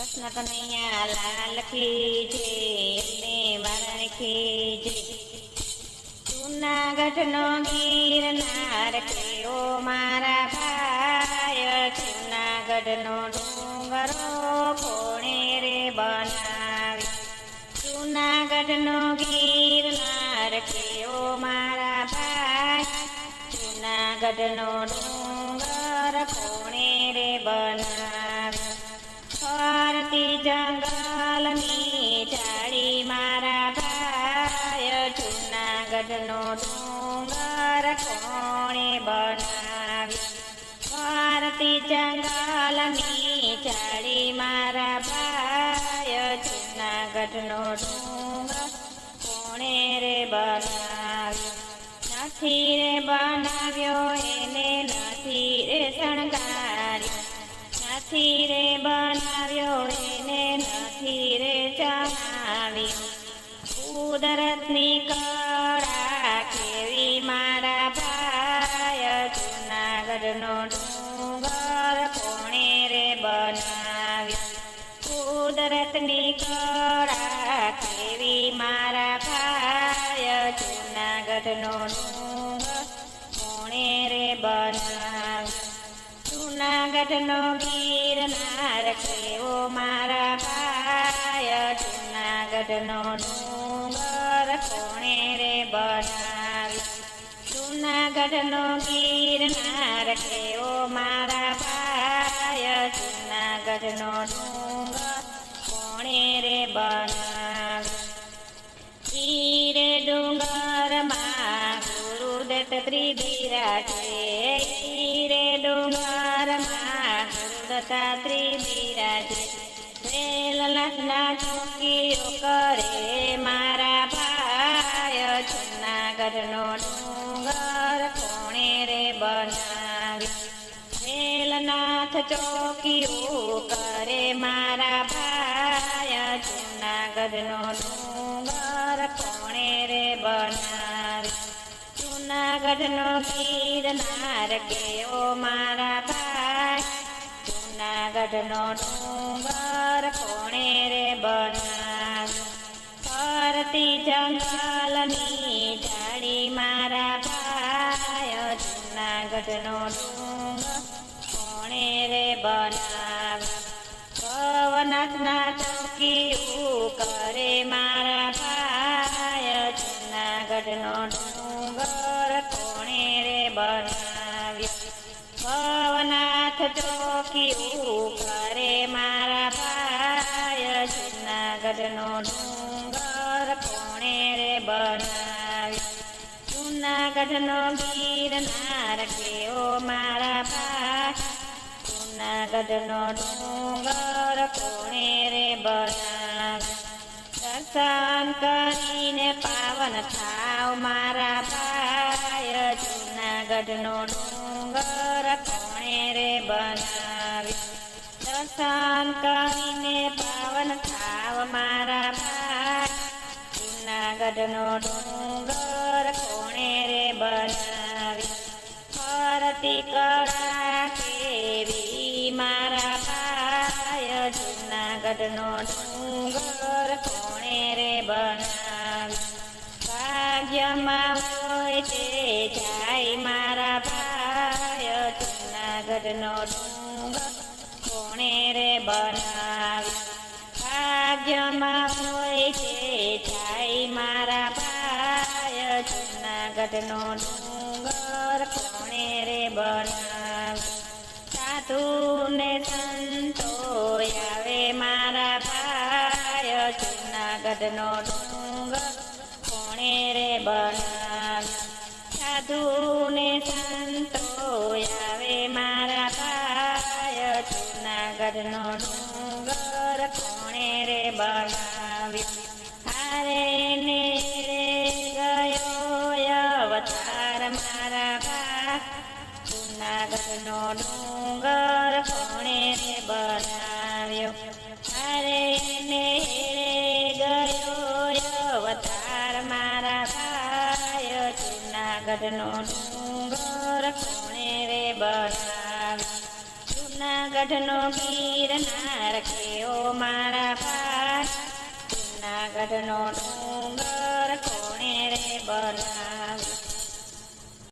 કૃષ્ણ કનૈયા લાલ કી જય ને વારણ કી જય. જૂનાગઢનો ગિરનાર કેવો મારા ભાઈ, જૂનાગઢનો ડુંગરો કોણે રે બનાવ્યો. જૂનાગઢનો ગિરનાર કેવો મારા ભાઈ, જૂનાગઢનો ડુંગર કોણે રે બનાવ્યો. ફરતી જંગલની ઝાડી મારા ભાઈ, જૂનાગઢનો ડુંગર કોણે બનાવ્યો. ફરતી જંગલની ઝાડી મારા ભાઈ, જૂનાગઢનો ડુંગર કોણે રે બનાવ્યો. નથી રે બનાવ્યો એને નથી રે શણગાર્યો, નથી રે બનાવ્યો એને નથી રે જણાવ્યો. કુદરતની કળા કેવી મારા ભાઈ, જૂનાગઢનો ડુંગર કોણે રે બનાવ્યો. કુદરતની કળા કેવી મારા ભાઈ, જૂનાગઢનો ડુંગર કોણે રે બનાવ્યો. જૂનાગઢનો ગિરનાર કેવો મારા ભાઈ, જૂનાગઢનો ડુંગર કોણે રે બનાવ્યો. જૂનાગઢનો ગિરનાર કેવો મારા ભાઈ, જૂનાગઢનો ડુંગર કોણે રે બનાવ્યો. ઈરે ડુંગરમાં ગુરુદત્ત ત્રિબિરાજે, ઈરે ડુંગરમાં ગુરુદત્તાત્રી બિરાજે. વેલનાથના ચોકીઓ કરે મારા ભાઈ, જૂનાગઢનો ડુંગર કોણે રે બનાવ્યો. વેલનાથ ચોકીઓ કરે મારા ભાઈ, જૂનાગઢનો ડુંગર કોણે રે બનાવ્યો. જૂનાગઢનો ગિરનાર કેવો મારા ભાઈ, જૂનાગઢનો ડુંગર કોણે રે બનાવ્યો. ફરતી જંગલની ઝાડી મારા ભાઈ, જૂનાગઢનો ડુંગર કોણે રે બનાવ્યો. ભવનાથના ચોકીઓ કરે મારા ભાઈ, જૂનાગઢનો ડુંગર કોણે રે બનાવ્યો. ભવનાથ ચોકીઓ કરે મારા ભાઈ, જૂનાગઢનો ડુંગર કોણે રે બનાવ્યો. જૂનાગઢનો ગિરનાર કેવો મારા ભાઈ, જૂનાગઢનો ડુંગર કોણે રે બનાવ્યો. દર્શન કરીને પાવન થાવ મારા ભાઈ, જૂનાગઢનો ડુંગર કોણે રે બનાવ્યો. દર્શન કરીને પાવન થાવ મારા ભાઈ, જૂનાગઢનો ડુંગર કોણે રે બનાવ્યો. ફરતી કળા કેવી મારા ભાઈ, જૂનાગઢનો ડુંગર કોણે રે બનાવ્યો. ભાગ્યમાં હોય તે જાય મારા ભાઈ, જૂનાગઢનો ડુંગર કોણે રે બનાવ્યો. ભાગ્યમાં હોય તે જાય મારા ભાઈ, જૂનાગઢનો ડુંગર કોણે રે બનાવ્યો. સાધુને સંતો આવે મારા ભાઈ, જૂનાગઢનો ડુંગર કોણે રે બનાવ્યો. સાધુને સંતો આવે મારા ભાઈ, જૂનાગઢનો ડુંગર કોણે રે બનાવ્યો. હારે ને રે ગયો અવતાર મારા ભાઈ, જૂનાગઢનો ડુંગર કોણે રે બનાવ્યો. હારે ને ગયો અવતાર મારા ભાઈ, જૂનાગઢનો ડુંગર કોણે રે બનાવ્યો. જૂનાગઢનો ગિરનાર કેવો મારા ભાઈ જૂનાગઢનો ડુંગર કોણે રે બનાવ્યો